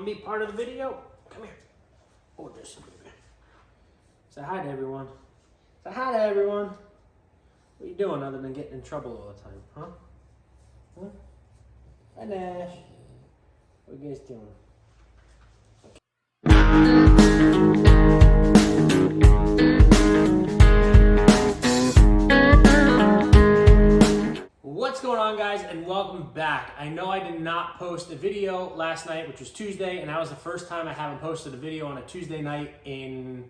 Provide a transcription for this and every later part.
Want to be part of the video? Come here. Oh, this. Say hi to everyone. Say hi to everyone. What are you doing other than getting in trouble all the time, huh? Huh? Hi, Nash. What are you guys doing? What's going on, guys, and welcome back. I know I did not post a video last night, which was Tuesday, and that was the first time I haven't posted a video on a Tuesday night in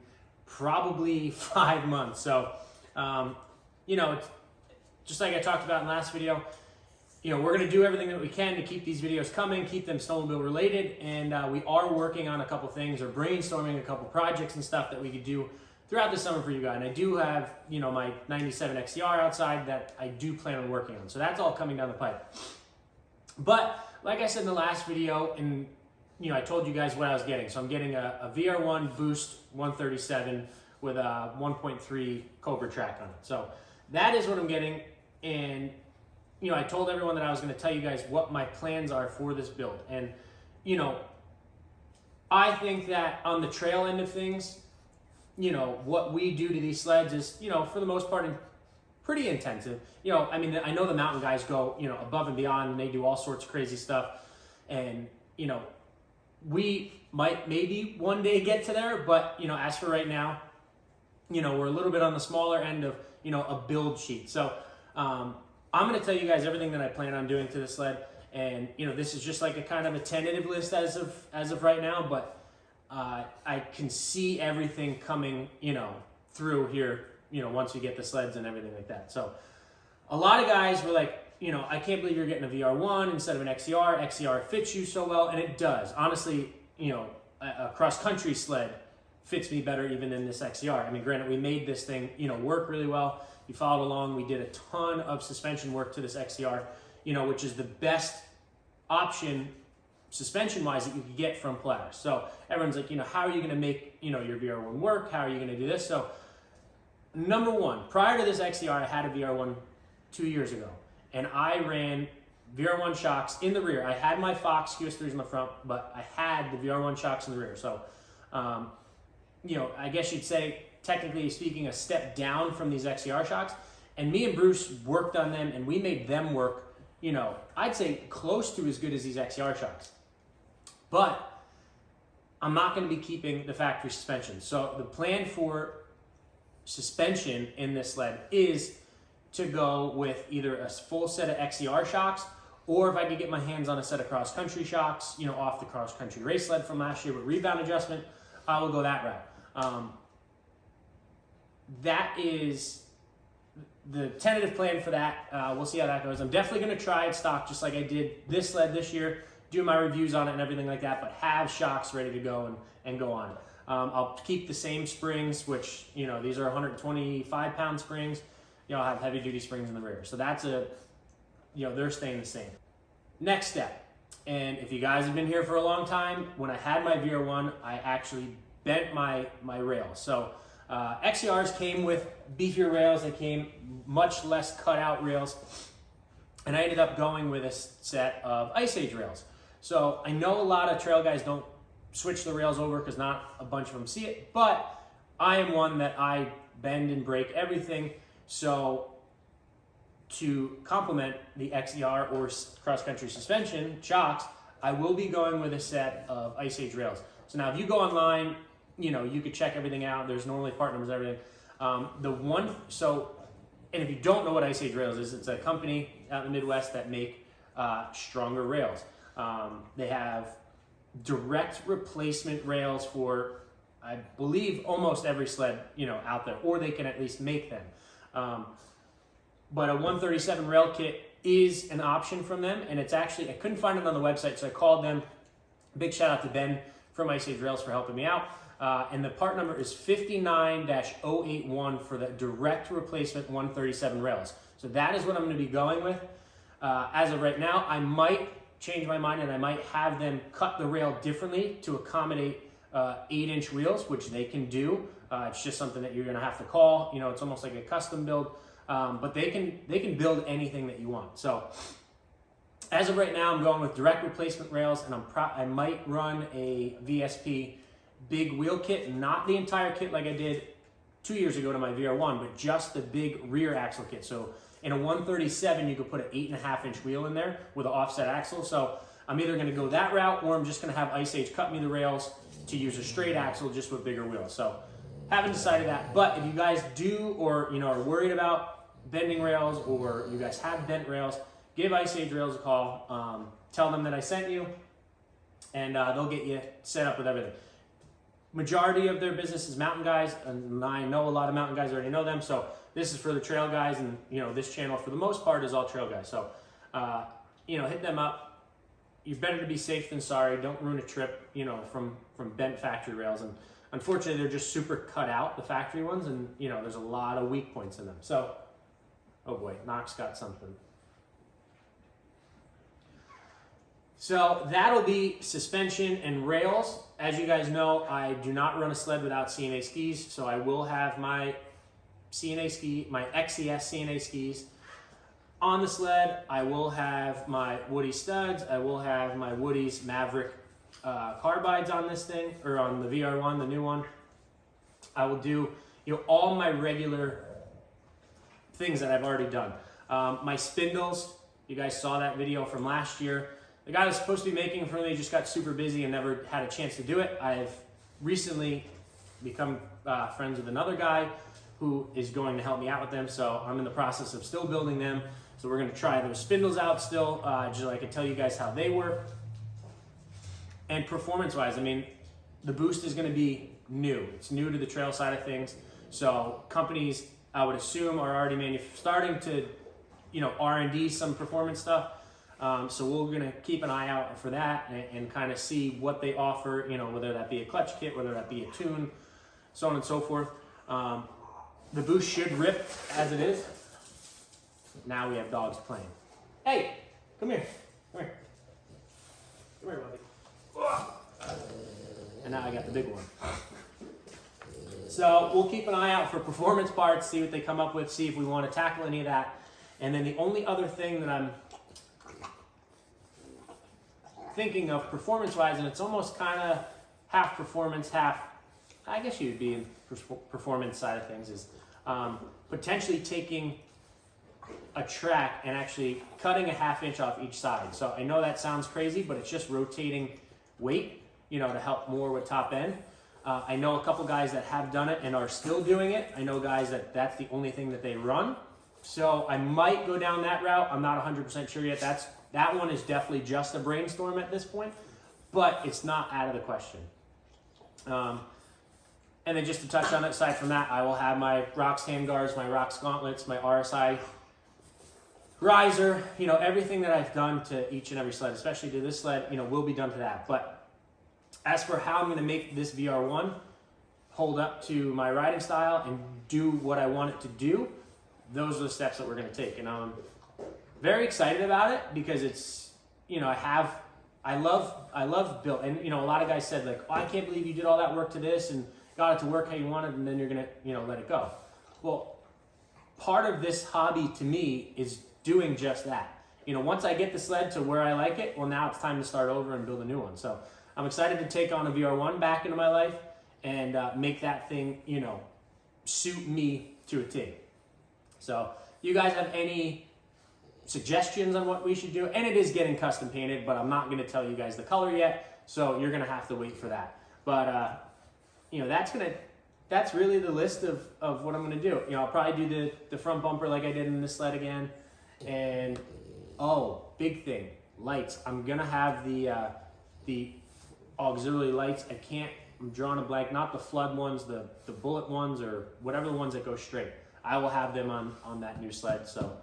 probably 5 months. So, you know, it's just like I talked about in the last video, you know, we're going to do everything that we can to keep these videos coming, keep them snowmobile related, and we are working on a couple things or brainstorming a couple projects and stuff that we could do throughout the summer for you guys. And I do have, you know, my 97 XCR outside that I do plan on working on. So that's all coming down the pipe. But like I said in the last video, and you know, I told you guys what I was getting. So I'm getting a VR1 Boost 137 with a 1.3 Cobra track on it. So that is what I'm getting. And you know, I told everyone that I was going to tell you guys what my plans are for this build. And you know, I think that on the trail end of things, you know, what we do to these sleds is, you know, for the most part, pretty intensive. You know, I mean, I know the mountain guys go, you know, above and beyond, and they do all sorts of crazy stuff. And, you know, we might maybe one day get to there, but, you know, as for right now, you know, we're a little bit on the smaller end of, you know, a build sheet. So I'm going to tell you guys everything that I plan on doing to the sled. And, you know, this is just like a kind of a tentative list as of right now, but I can see everything coming, you know, through here, you know, once we get the sleds and everything like that. So a lot of guys were like, you know, I can't believe you're getting a VR1 instead of an XCR. XCR fits you so well, and it does. Honestly, you know, a cross-country sled fits me better even than this XCR. I mean, granted, we made this thing, you know, work really well. You followed along. We did a ton of suspension work to this XCR, you know, which is the best option suspension-wise that you could get from Polaris. So everyone's like, you know, how are you going to make, you know, your VR1 work? How are you going to do this? So number one, prior to this XCR, I had a VR1 2 years ago, and I ran VR1 shocks in the rear. I had my Fox QS3s in the front, but I had the VR1 shocks in the rear. So, you know, I guess you'd say, technically speaking, a step down from these XCR shocks. And me and Bruce worked on them, and we made them work, you know, I'd say close to as good as these XCR shocks. But I'm not going to be keeping the factory suspension. So the plan for suspension in this sled is to go with either a full set of XCR shocks, or if I could get my hands on a set of cross-country shocks, you know, off the cross-country race sled from last year with rebound adjustment, I will go that route. That is the tentative plan for that. We'll see how that goes. I'm definitely going to try it stock just like I did this sled this year, do my reviews on it and everything like that, but have shocks ready to go and go on. I'll keep the same springs, which, you know, these are 125 pound springs. You know, I'll have heavy duty springs in the rear. So that's you know, they're staying the same. Next step, and if you guys have been here for a long time, when I had my VR1, I actually bent my rails. So XCRs came with beefier rails. They came much less cut out rails. And I ended up going with a set of Ice Age rails. So I know a lot of trail guys don't switch the rails over because not a bunch of them see it, but I am one that I bend and break everything. So to complement the XCR or cross-country suspension shocks, I will be going with a set of Ice Age rails. So now if you go online, you know, you could check everything out. There's normally part numbers, everything. And if you don't know what Ice Age rails is, it's a company out in the Midwest that make stronger rails. They have direct replacement rails for, I believe, almost every sled, you know, out there, or they can at least make them. But a 137 rail kit is an option from them, and it's actually, I couldn't find it on the website, so I called them. Big shout out to Ben from Ice Age Rails for helping me out. And the part number is 59-081 for the direct replacement 137 rails. So that is what I'm going to be going with. As of right now, I might change my mind and I might have them cut the rail differently to accommodate 8-inch wheels, which they can do. It's just something that you're going to have to call. You know, it's almost like a custom build, but they can build anything that you want. So As of right now, I'm going with direct replacement rails, and I might run a VSP big wheel kit, not the entire kit like I did 2 years ago to my VR1, but just the big rear axle kit. So in a 137, you could put an 8.5-inch wheel in there with an offset axle. So I'm either going to go that route, or I'm just going to have Ice Age cut me the rails to use a straight axle just with bigger wheels. So haven't decided that. But if you guys do, or are worried about bending rails, or you guys have bent rails, give Ice Age Rails a call. Tell them that I sent you, and they'll get you set up with everything. Majority of their business is mountain guys, and I know a lot of mountain guys already know them. So this is for the trail guys, and this channel for the most part is all trail guys. So hit them up. You're better to be safe than sorry. Don't ruin a trip, from bent factory rails. And unfortunately, they're just super cut out, the factory ones, and there's a lot of weak points in them. So, oh boy, Knox got something. So that'll be suspension and rails. As you guys know, I do not run a sled without CNA skis, so I will have my CNA ski, my XCS CNA skis on the sled. I will have my Woody studs. I will have my Woody's Maverick carbides on this thing, or on the VR1, the new one. I will do all my regular things that I've already done. My spindles, you guys saw that video from last year. The guy that was supposed to be making for me just got super busy and never had a chance to do it. I've recently become friends with another guy who is going to help me out with them, so I'm in the process of still building them. So we're going to try those spindles out still, just so I can tell you guys how they work. And performance-wise, the boost is going to be new. It's new to the trail side of things. So companies, I would assume, are already starting to, R&D some performance stuff. So we're going to keep an eye out for that and kind of see what they offer, whether that be a clutch kit, whether that be a tune, so on and so forth. The boost should rip as it is. Now we have dogs playing. Hey, come here. Come here. Come here, buddy. And now I got the big one. So we'll keep an eye out for performance parts, see what they come up with, see if we want to tackle any of that. And then the only other thing that I'm thinking of performance-wise, and it's almost kind of half performance, half, I guess you'd be in performance side of things, is potentially taking a track and actually cutting a 1/2 inch off each side. So I know that sounds crazy, but it's just rotating weight, to help more with top end. I know a couple guys that have done it and are still doing it. I know guys that's the only thing that they run. So I might go down that route. I'm not 100% sure yet. That one is definitely just a brainstorm at this point, but it's not out of the question. And then just to touch on it, aside from that, I will have my Rocks handguards, my Rocks gauntlets, my RSI riser, everything that I've done to each and every sled, especially to this sled, will be done to that. But as for how I'm going to make this VR1 hold up to my riding style and do what I want it to do, those are the steps that we're going to take. And I'm very excited about it because it's, I love build, and a lot of guys said oh, I can't believe you did all that work to this and got it to work how you wanted, and then you're going to, let it go. Well, part of this hobby to me is doing just that. Once I get the sled to where I like it, well, now it's time to start over and build a new one. So I'm excited to take on a VR1 back into my life and make that thing, suit me to a T. So you guys have any suggestions on what we should do? And it is getting custom painted, but I'm not going to tell you guys the color yet, so you're going to have to wait for that. But that's really the list of what I'm going to do. I'll probably do the front bumper like I did in this sled again. And big thing, lights. I'm going to have the auxiliary lights. I'm drawing a blank, not the flood ones, the bullet ones, or whatever the ones that go straight. I will have them on that new sled. So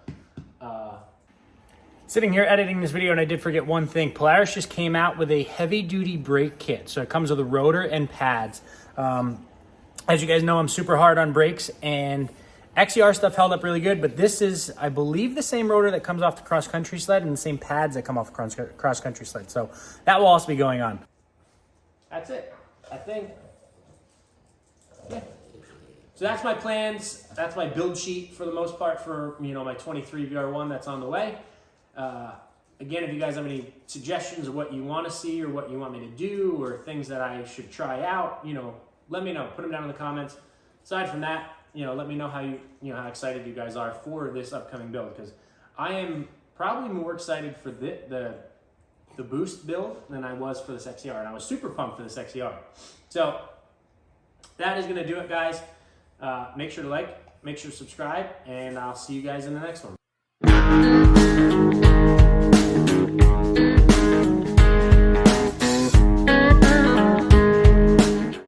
sitting here editing this video, and I did forget one thing. Polaris just came out with a heavy-duty brake kit. So it comes with a rotor and pads. As you guys know, I'm super hard on brakes, and XCR stuff held up really good, but this is, I believe, the same rotor that comes off the cross-country sled and the same pads that come off the cross-country sled. So that will also be going on. That's it, I think. Yeah. So that's my plans. That's my build sheet for the most part for, my 23 VR1 that's on the way. Again, if you guys have any suggestions of what you want to see or what you want me to do or things that I should try out, you know, let me know. Put them down in the comments. Aside from that, you know, let me know how how excited you guys are for this upcoming build, because I am probably more excited for the Boost build than I was for this XCR, and I was super pumped for this XCR. So that is going to do it, guys. Make sure to like, make sure to subscribe, and I'll see you guys in the next one.